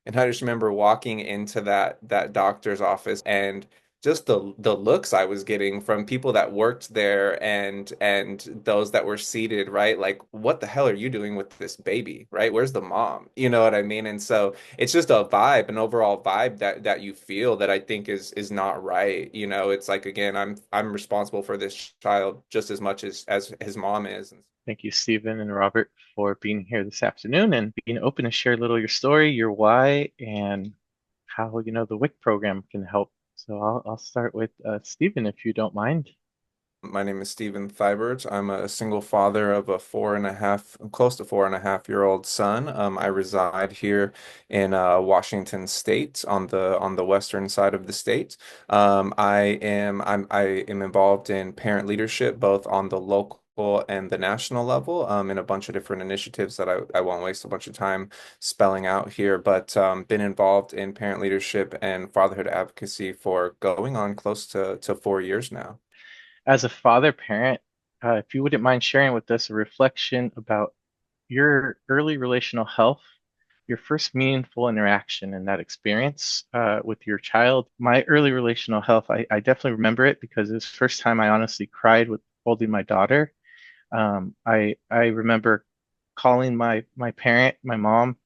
And I just remember walking into that doctor's office and just the looks I was getting from people that worked there and those that were seated, right? Like, what the hell are you doing with this baby, right? Where's the mom? You know what I mean? And so it's just a vibe, an overall vibe that you feel that I think is not right. You know, it's like again, I'm responsible for this child just as much as his mom is. Thank you, Stephen and Robert, for being here this afternoon and being open to share a little of your story, your why, and how the WIC program can help. So I'll start with Stephen, if you don't mind. My name is Stephen Thibert. I'm a single father of a four and a half, close to 4.5 year old son. I reside here in Washington State on the western side of the state. I am involved in parent leadership both on the local and the national level in a bunch of different initiatives that I won't waste a bunch of time spelling out here, but been involved in parent leadership and fatherhood advocacy for going on close to 4 years now. As a father parent, if you wouldn't mind sharing with us a reflection about your early relational health, your first meaningful interaction and that experience with your child. My early relational health, I definitely remember it because it was the first time I honestly cried with holding my daughter. I remember calling my parent, my mom,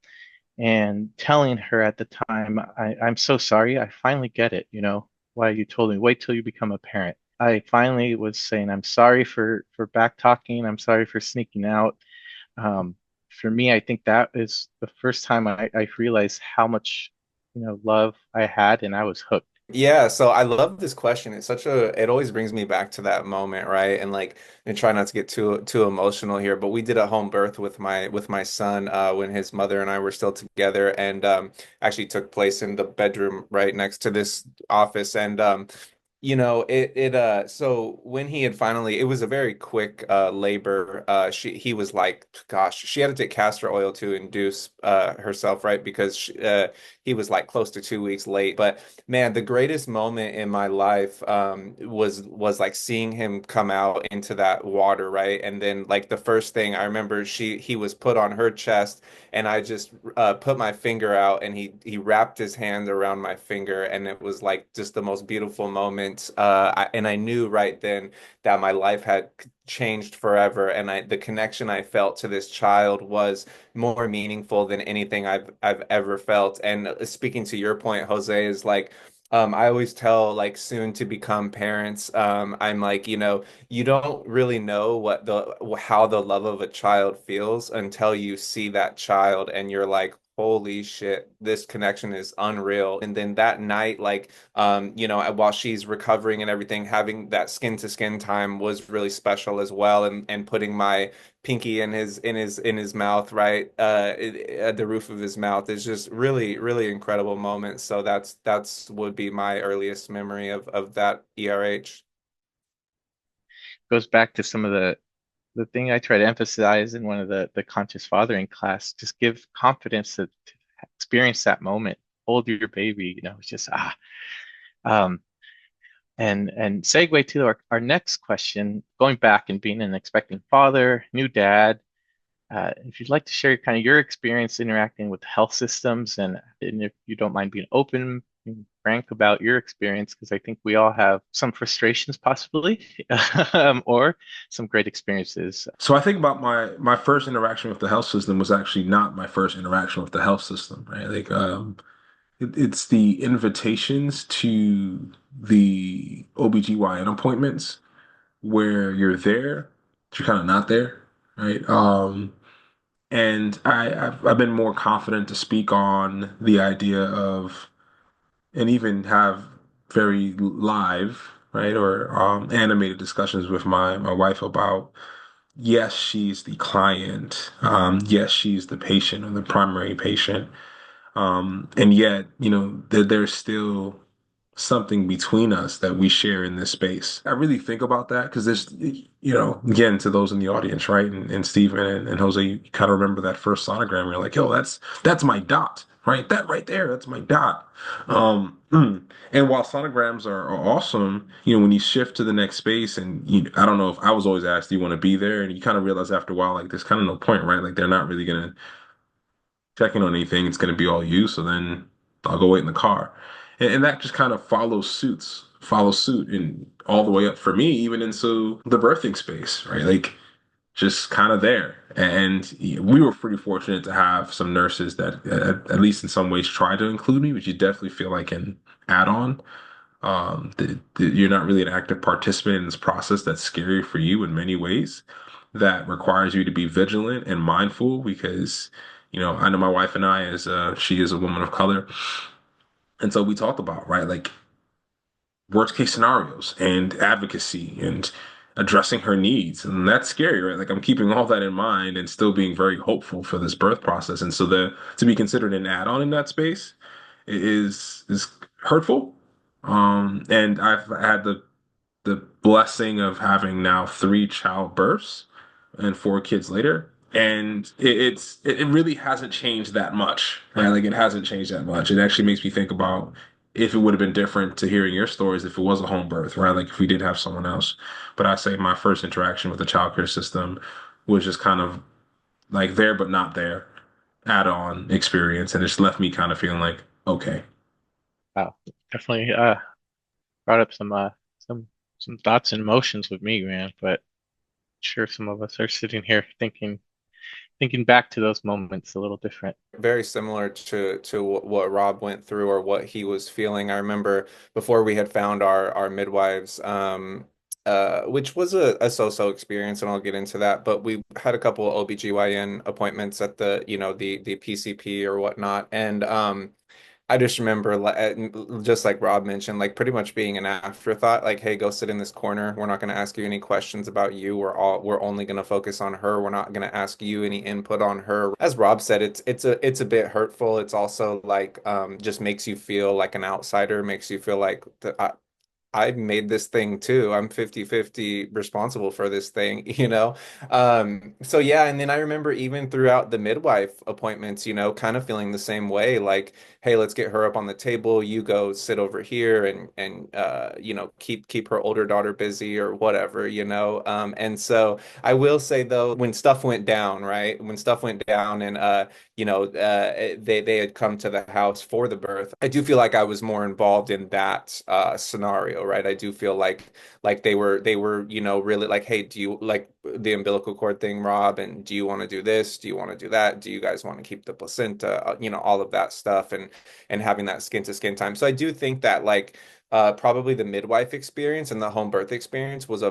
and telling her at the time, I'm so sorry. I finally get it, why you told me, wait till you become a parent. I finally was saying, I'm sorry for back talking. I'm sorry for sneaking out. Um, for me, I think that is the first time I realized how much, love I had, and I was hooked. Yeah, so I love this question. It always brings me back to that moment, right? And like, and try not to get too emotional here, but we did a home birth with my son when his mother and I were still together, and actually took place in the bedroom right next to this office. And so when he had finally, it was a very quick labor. He was like, gosh, she had to take castor oil to induce herself, right? Because he was like close to 2 weeks late. But man, the greatest moment in my life was like seeing him come out into that water, right? And then like the first thing I remember, he was put on her chest, and I just put my finger out, and he wrapped his hand around my finger, and it was like just the most beautiful moment. And I knew right then that my life had changed forever, and the connection I felt to this child was more meaningful than anything I've ever felt. And speaking to your point, Jose, is like. I always tell like soon to become parents, I'm like, you don't really know how the love of a child feels until you see that child and you're like, holy shit, this connection is unreal. And then that night, like, while she's recovering and everything, having that skin to skin time was really special as well. And putting my pinky in his mouth, right, at the roof of his mouth is just really, really incredible moment. So that's would be my earliest memory of that ERH. Goes back to some of the thing I try to emphasize in one of the conscious fathering class. Just give confidence to experience that moment. Hold your baby, it's just Um, and segue to our next question, going back and being an expecting father, new dad. If you'd like to share kind of your experience interacting with health systems, and if you don't mind being open and frank about your experience, because I think we all have some frustrations possibly, or some great experiences. So I think about my first interaction with the health system was actually not my first interaction with the health system, right? Like it's the invitations to the OBGYN appointments where you're there, but you're kind of not there, right? And I've been more confident to speak on the idea of and even have very live, right, or animated discussions with my wife about yes, she's the client. Yes, she's the patient or the primary patient. And yet, there's still something between us that we share in this space. I really think about that because there's, again, to those in the audience, right? And Stephen and Jose, you kind of remember that first sonogram. You're like, yo, that's my dot, right? That right there, that's my dot. And while sonograms are awesome, when you shift to the next space and I don't know if I was always asked, do you want to be there? And you kind of realize after a while, like there's kind of no point, right? Like they're not really gonna checking on anything, it's going to be all you. So then I'll go wait in the car. And that just kind of follows suit and all the way up for me, even into the birthing space, right? Like just kind of there. And we were pretty fortunate to have some nurses that, at least in some ways, try to include me, which you definitely feel like an add-on. You're not really an active participant in this process that's scary for you in many ways, that requires you to be vigilant and mindful because, I know my wife and I, she is a woman of color. And so we talked about, right, like worst case scenarios and advocacy and addressing her needs. And that's scary, right? Like I'm keeping all that in mind and still being very hopeful for this birth process. And so to be considered an add-on in that space is hurtful. And I've had the blessing of having now three childbirths and four kids later. And it really hasn't changed that much, right? Like it hasn't changed that much. It actually makes me think about if it would have been different to hearing your stories if it was a home birth, right? Like if we did have someone else. But I say my first interaction with the childcare system was just kind of like there but not there, add-on experience, and it's left me kind of feeling like, okay. Wow, definitely brought up some some thoughts and emotions with me, man. But sure, some of us are sitting here thinking back to those moments a little different. Very similar to what Rob went through or what he was feeling. I remember before we had found our midwives, which was a so-so experience, and I'll get into that. But we had a couple of OBGYN appointments at the PCP or whatnot, and I just remember, just like Rob mentioned, like pretty much being an afterthought. Like, hey, go sit in this corner. We're not going to ask you any questions about you. We're only going to focus on her. We're not going to ask you any input on her. As Rob said, it's a bit hurtful. It's also like just makes you feel like an outsider. Makes you feel like I made this thing too. I'm 50-50 responsible for this thing, you know? So yeah, and then I remember even throughout the midwife appointments, kind of feeling the same way, like, hey, let's get her up on the table. You go sit over here and keep her older daughter busy or whatever, you know? And so I will say though, when stuff went down, right? When stuff went down and they had come to the house for the birth. I do feel like I was more involved in that scenario, right? I do feel like they were really like, hey, do you like the umbilical cord thing, Rob? And do you want to do this? Do you want to do that? Do you guys want to keep the placenta? All of that stuff and having that skin to skin time. So I do think that like probably the midwife experience and the home birth experience was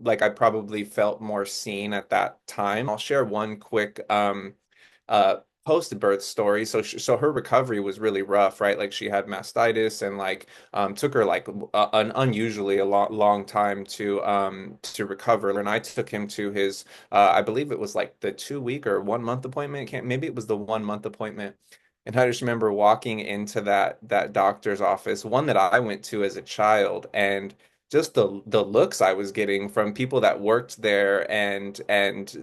like I probably felt more seen at that time. I'll share one quick uh post-birth story. So her recovery was really rough, right? Like she had mastitis and like took her like an unusually a long time to recover. And I took him to his I believe it was like the 2 week or 1 month appointment. Can't maybe it was the 1 month appointment. And I just remember walking into that doctor's office, one that I went to as a child, and just the looks I was getting from people that worked there and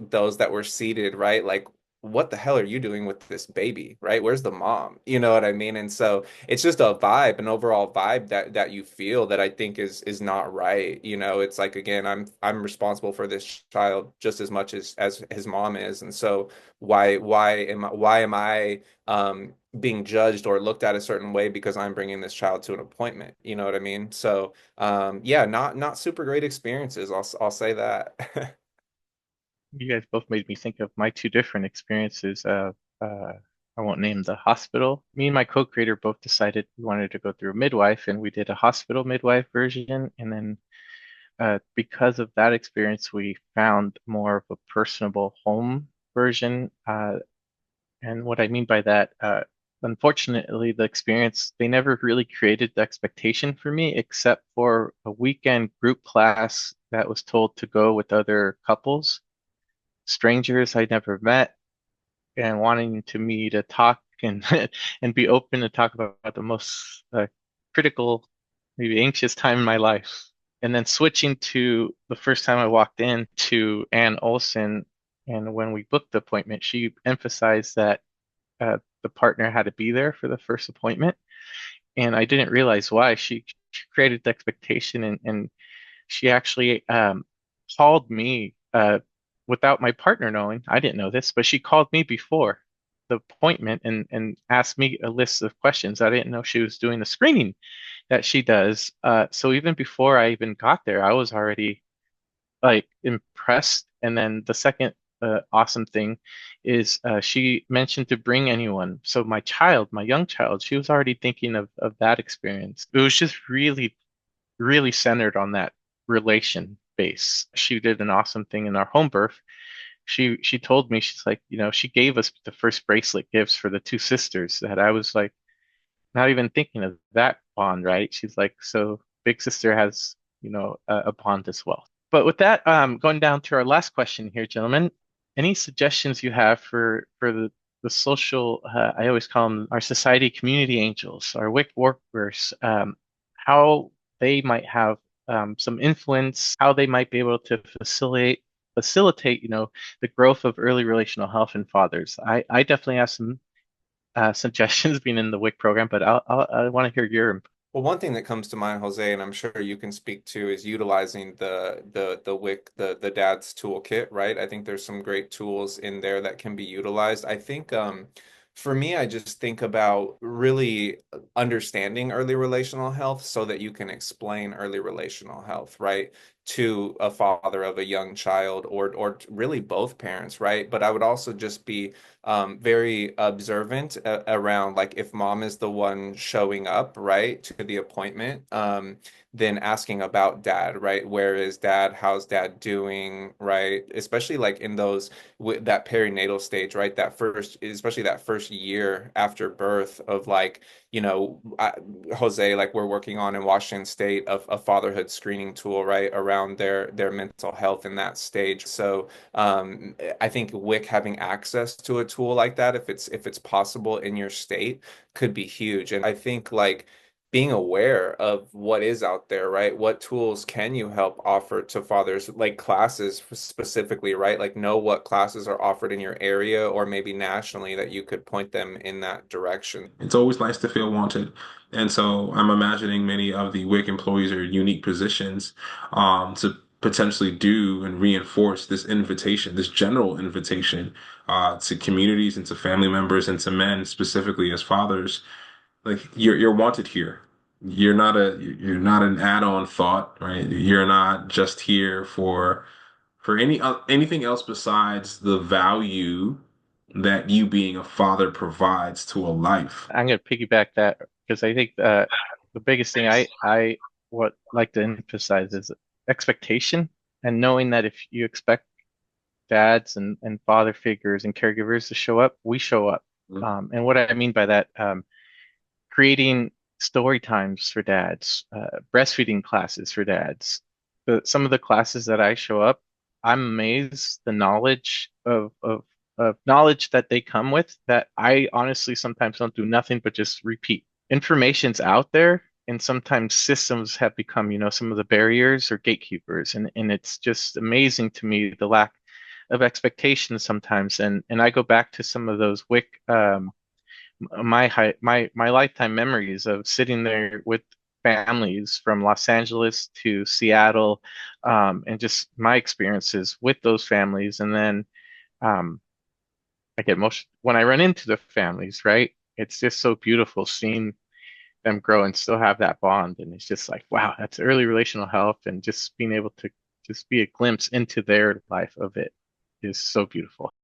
those that were seated, right? Like, what the hell are you doing with this baby, right? Where's the mom? You know what I mean? And so it's just a vibe, an overall vibe that you feel that I think is not right. It's like again, I'm responsible for this child just as much as his mom is, and so why am I being judged or looked at a certain way because I'm bringing this child to an appointment? You know what I mean? So yeah, not super great experiences. I'll say that. You guys both made me think of my two different experiences. I won't name the hospital. Me and my co-creator both decided we wanted to go through a midwife, and we did a hospital midwife version. And then because of that experience, we found more of a personable home version. And what I mean by that, unfortunately, the experience, they never really created the expectation for me, except for a weekend group class that was told to go with other couples, strangers I never met, and wanting to me to talk and and be open to talk about the most critical, maybe anxious time in my life. And then switching to the first time I walked in to Ann Olson, and when we booked the appointment, she emphasized that the partner had to be there for the first appointment, and I didn't realize why. She created the expectation, and she actually called me without my partner knowing. I didn't know this, but she called me before. the appointment and asked me a list of questions. I didn't know she was doing the screening that she does. So even before I even got there, I was already like impressed. And then the second awesome thing is she mentioned to bring anyone. So my child, my young child, she was already thinking of that experience. It was just really, really centered on that relation base. She did an awesome thing in our home birth. She told me, she's like, she gave us the first bracelet gifts for the two sisters that I was like not even thinking of that bond, right? She's like, so big sister has, a bond as well. But with that, going down to our last question here, gentlemen, any suggestions you have for the social, I always call them our society community angels, our WIC workers, how they might have some influence, how they might be able to facilitate, the growth of early relational health in fathers. I definitely have some suggestions being in the WIC program, but I want to hear your input. Well, one thing that comes to mind, Jose, and I'm sure you can speak to, is utilizing the WIC, the dad's toolkit, right? I think there's some great tools in there that can be utilized. I think for me, I just think about really understanding early relational health so that you can explain early relational health, right? To a father of a young child or really both parents, right? But I would also just be very observant around like if mom is the one showing up, right, to the appointment, then asking about dad, right? Where is dad? How's dad doing, right? Especially like in those that perinatal stage, right? That first, especially that first year after birth of like, Jose, like we're working on in Washington State a fatherhood screening tool, right, around their mental health in that stage. So I think WIC having access to a tool like that, if it's possible in your state, could be huge. And I think like being aware of what is out there, right? What tools can you help offer to fathers, like classes specifically, right? Like know what classes are offered in your area or maybe nationally that you could point them in that direction. It's always nice to feel wanted. And so I'm imagining many of the WIC employees are in unique positions to potentially do and reinforce this invitation, this general invitation to communities and to family members and to men specifically as fathers. Like you're wanted here. You're not an add-on thought, right? You're not just here for anything else besides the value that you being a father provides to a life. I'm going to piggyback that because I think the biggest thing I would like to emphasize is expectation and knowing that if you expect dads and father figures and caregivers to show up, we show up. And what I mean by that, creating story times for dads, breastfeeding classes for dads. Some of the classes that I show up, I'm amazed the knowledge of knowledge that they come with that I honestly sometimes don't do nothing but just repeat. Information's out there, and sometimes systems have become, some of the barriers or gatekeepers, and it's just amazing to me the lack of expectations sometimes. And I go back to some of those WIC my lifetime memories of sitting there with families from Los Angeles to Seattle, and just my experiences with those families. And then um, I get most when I run into the families, right? It's just so beautiful seeing them grow and still have that bond. And it's just like, wow, that's early relational health, and just being able to just be a glimpse into their life of it is so beautiful.